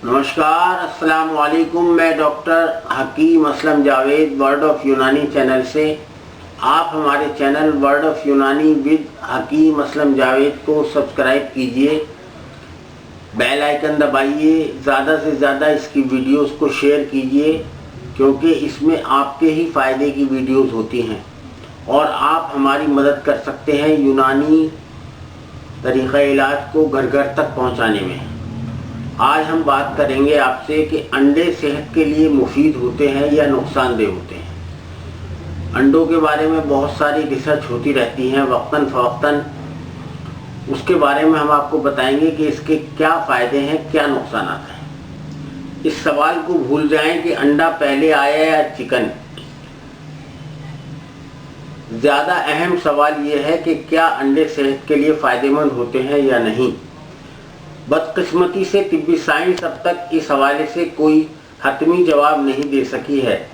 नमस्कार, अस्सलाम वालेकुम। मैं डॉक्टर हकीम Aslam Javed word of Unani channel से। आप हमारे channel word of Unani with हकीम असलम जावेद को सब्सक्राइब कीजिए, बेल आइकन दबाइए, ज़्यादा से ज़्यादा इसकी वीडियोस को शेयर कीजिए क्योंकि इसमें आपके ही फ़ायदे की वीडियोस होती हैं और आप हमारी मदद कर सकते हैं यूनानी तरीक़ा इलाज को घर घर तक पहुंचाने में। आज हम बात करेंगे आपसे कि अंडे सेहत के लिए मुफीद होते हैं या नुकसानदेह होते हैं। अंडों के बारे में बहुत सारी रिसर्च होती रहती हैं वक्तन फ़वक्तन। उसके बारे में हम आपको बताएंगे कि इसके क्या फ़ायदे हैं, क्या नुकसान हैं। इस सवाल को भूल जाएं कि अंडा पहले आया या चिकन। ज़्यादा अहम सवाल ये है कि क्या अंडे सेहत के लिए फ़ायदेमंद होते हैं या नहीं। बदकिस्मती से तिब्बी साइंस अब तक इस हवाले से कोई हतमी जवाब नहीं दे सकी है,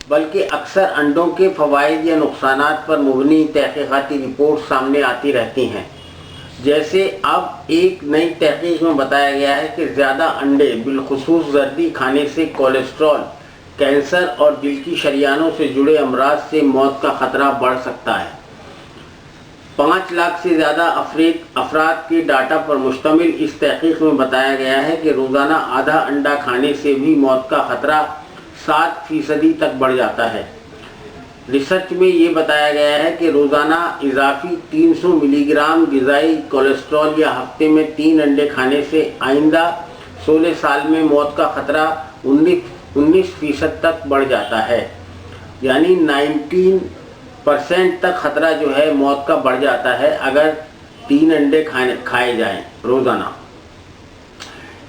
बल्कि अक्सर अंडों के फ़वाइद या नुकसानात पर मुबनी तहक़ीक़ाती रिपोर्ट सामने आती रहती हैं। जैसे अब एक नई तहक़ीक़ में बताया गया है कि ज़्यादा अंडे बिलखुसूस जर्दी खाने से कोलेस्ट्रॉल, कैंसर और दिल की शरियानों से जुड़े अमराज से मौत का ख़तरा बढ़ सकता है। 5 लाख से ज़्यादा अफराद के डाटा पर मुश्तमिल इस तहक़ीक़ में बताया गया है कि रोज़ाना आधा अंडा खाने से भी मौत का ख़तरा 7% तक बढ़ जाता है। रिसर्च में ये बताया गया है कि रोज़ाना इजाफी 300 मिलीग्राम ग़िज़ाई कोलेस्ट्रॉल या हफ्ते में 3 अंडे खाने से आइंदा 16 साल में मौत का ख़तरा 19% तक बढ़ जाता है। यानी 19% तक ख़तरा जो है मौत का बढ़ जाता है अगर 3 अंडे खाए जाएं रोज़ाना।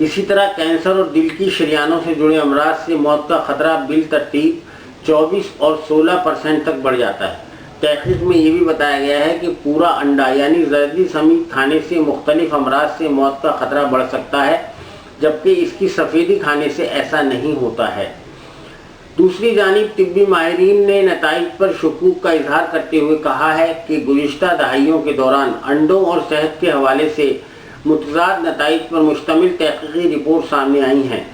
इसी तरह कैंसर और दिल की शरियानों से जुड़े अमराज से मौत का ख़तरा बिल तरतीब 24 और 16% तक बढ़ जाता है। तहक़ीक़ में ये भी बताया गया है कि पूरा अंडा यानी जर्दी समेत खाने से मुख्तलिफ अमराज से मौत का ख़तरा बढ़ सकता है, जबकि इसकी सफ़ेदी खाने से ऐसा नहीं होता है। दूसरी जानिब तिब्बी माहिरीन ने नताइज पर शुकूक का इजहार करते हुए कहा है कि गुज़िश्ता दहाइयों के दौरान अंडों और सेहत के हवाले से मुतज़ाद नताइज पर मुश्तमिल तहक़ीक़ी रिपोर्ट सामने आई हैं।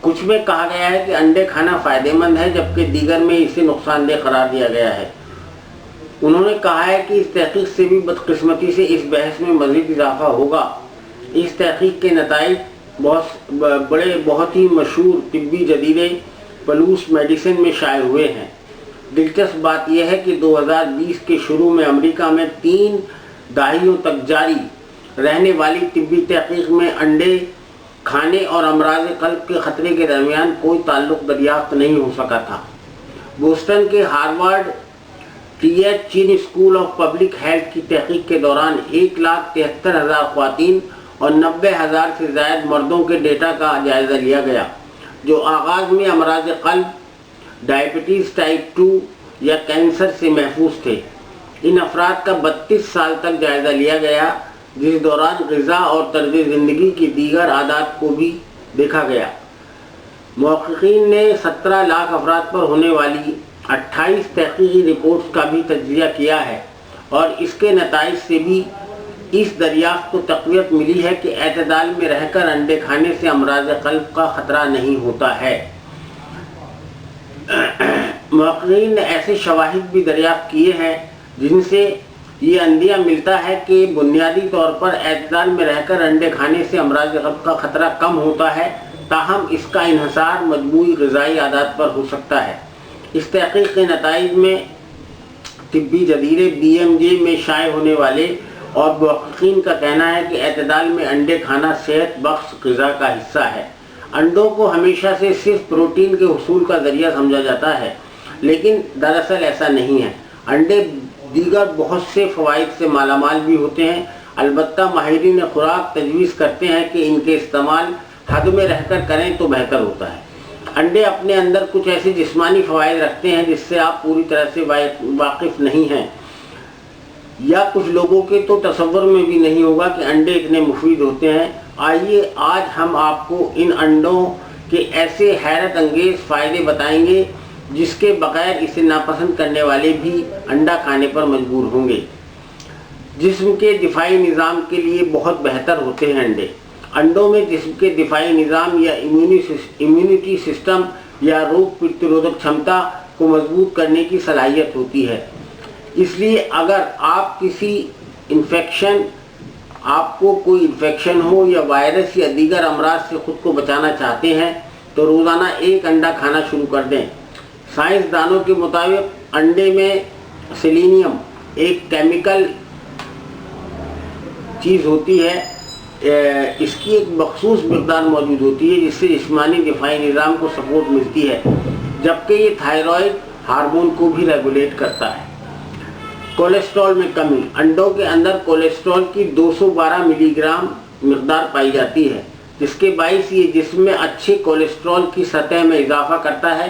कुछ में कहा गया है कि अंडे खाना फ़ायदेमंद है, जबकि दीगर में इसे नुकसानदेह करार दिया गया है। उन्होंने कहा है कि इस तहक़ीक़ से भी बदकिस्मती से इस बहस में मज़ीद इजाफ़ा होगा। इस तहक़ीक़ के नताइज बहुत ही मशहूर तिब्बी जदीदे पलूस मेडिसिन में शाये हुए हैं। दिलचस्प बात यह है कि 2020 के शुरू में अमेरिका में 3 दहाइयों तक जारी रहने वाली तिब्बी तहक़ीक़ में अंडे खाने और अमराज़ क़ल्ब के ख़तरे के दरमियान कोई ताल्लुक़ दरियाफ़्त नहीं हो सका था। बोस्टन के हार्वर्ड टीएच चीन स्कूल ऑफ पब्लिक हेल्थ की तहक़ीक़ के दौरान 1,73,000 ख़वातीन और 90,000 से ज़ायद मर्दों के डेटा का जायज़ा लिया गया, जो आगाज़ में अमराज़ क़ल्ब, डायबिटीज़ टाइप 2 या कैंसर से महफूज थे। इन अफराद का 32 साल तक जायज़ा लिया गया, जिस दौरान ग़िज़ा और तर्ज़ ज़िंदगी की दीगर आदात को भी देखा गया। मुहक़्क़ीक़ीन ने 17 लाख अफराद पर होने वाली 28 तहक़ीक़ी रिपोर्ट्स का भी तज्ज़िया किया है और इसके नताइज से भी इस दरियाफ़्त को तक़वियत मिली है कि एतदाल में रहकर अंडे खाने से अमराज़ क़ल्ब का ख़तरा नहीं होता है। मुहक़्क़ीक़ीन ने ऐसे शवाहिद भी दरियाफ़्त किए हैं जिनसे ये अंदिया मिलता है कि बुनियादी तौर पर एतदाल में रहकर अंडे खाने से अमराज़ क़ल्ब का ख़तरा कम होता है, ताहम इसका इन्हिसार मजमूई ग़िज़ाई आदात पर हो सकता है। इस तहक़ीक़ के नताइज में तिब्बी जदीदे BMJ में शाये होने वाले और मुहक़्क़ीक़ीन का कहना है कि एतदाल में अंडे खाना सेहत बख्श ग़िज़ा का हिस्सा है। अंडों को हमेशा से सिर्फ प्रोटीन के हुसूल का ज़रिया समझा जाता है, लेकिन दरअसल ऐसा नहीं है। अंडे दीगर बहुत से फ़वाइद से मालामाल भी होते हैं। अलबत्ता माहिरीन खुराक तजवीज़ करते हैं कि इनके इस्तेमाल हद में रहकर करें तो बेहतर होता है। अंडे अपने अंदर कुछ ऐसे जिस्मानी फ़वाइद रखते हैं जिससे आप पूरी तरह से वाकिफ़ नहीं हैं, या कुछ लोगों के तो तसव्वुर में भी नहीं होगा कि अंडे इतने मुफीद होते हैं। आइए आज हम आपको इन अंडों के ऐसे हैरत अंगेज़ फ़ायदे बताएंगे जिसके बगैर इसे नापसंद करने वाले भी अंडा खाने पर मजबूर होंगे। जिस्म के दिफाई निज़ाम के लिए बहुत बेहतर होते हैं अंडे। अंडों में जिस्म के दिफाई निज़ाम या इम्यूनिटी सिस्टम या रोग प्रतिरोधक क्षमता को मजबूत करने की सलाहियत होती है। इसलिए अगर आपको कोई इन्फेक्शन हो या वायरस या दीगर अमराज से खुद को बचाना चाहते हैं तो रोज़ाना 1 अंडा खाना शुरू कर दें। साइंसदानों के मुताबिक अंडे में सेलेनियम एक केमिकल चीज़ होती है, इसकी एक मखसूस मिक़दार मौजूद होती है जिससे जिस्मानी दिफाई निज़ाम को सपोर्ट मिलती है, जबकि ये थायराइड हार्मोन को भी रेगुलेट करता है। कोलेस्ट्रॉल में कमी। अंडों के अंदर कोलेस्ट्रॉल की 212 मिलीग्राम मिक़दार पाई जाती है, जिसके बाइस ये जिस्म में अच्छे कोलेस्ट्रॉल की सतह में इजाफा करता है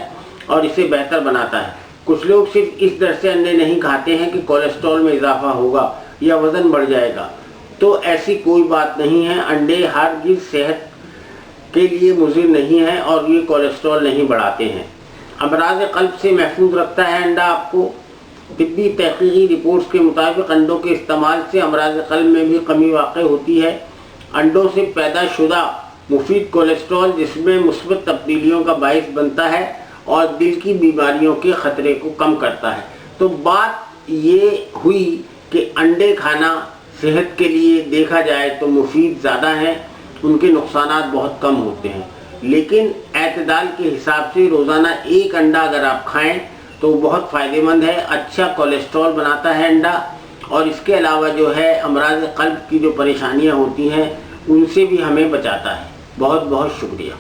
और इसे बेहतर बनाता है। कुछ लोग सिर्फ इस डर से अंडे नहीं खाते हैं कि कोलेस्ट्रॉल में इजाफा होगा या वज़न बढ़ जाएगा, तो ऐसी कोई बात नहीं है। अंडे हरगिज़ सेहत के लिए मुज़िर नहीं है और ये कोलेस्ट्रॉल नहीं बढ़ाते हैं। अमराज क़ल्ब से महफूज रखता है अंडा आपको। तिब्बी तहक़ीक़ी रिपोर्ट्स के मुताबिक अंडों के इस्तेमाल से अमराज क़ल्ब में भी कमी वाक़ होती है। अंडों से पैदा शुदा मुफीद कोलेस्ट्रॉल जिसमें मुस्बत तब्दीलियों का बाइस बनता है और दिल की बीमारियों के ख़तरे को कम करता है। तो बात ये हुई कि अंडे खाना सेहत के लिए देखा जाए तो मुफीद ज़्यादा है, उनके नुकसानात बहुत कम होते हैं, लेकिन एतदाल के हिसाब से रोज़ाना 1 अंडा अगर आप खाएं तो बहुत फ़ायदेमंद है। अच्छा कोलेस्ट्रॉल बनाता है अंडा, और इसके अलावा जो है अमराज क़ल्ब की जो परेशानियां होती हैं उनसे भी हमें बचाता है। बहुत बहुत शुक्रिया।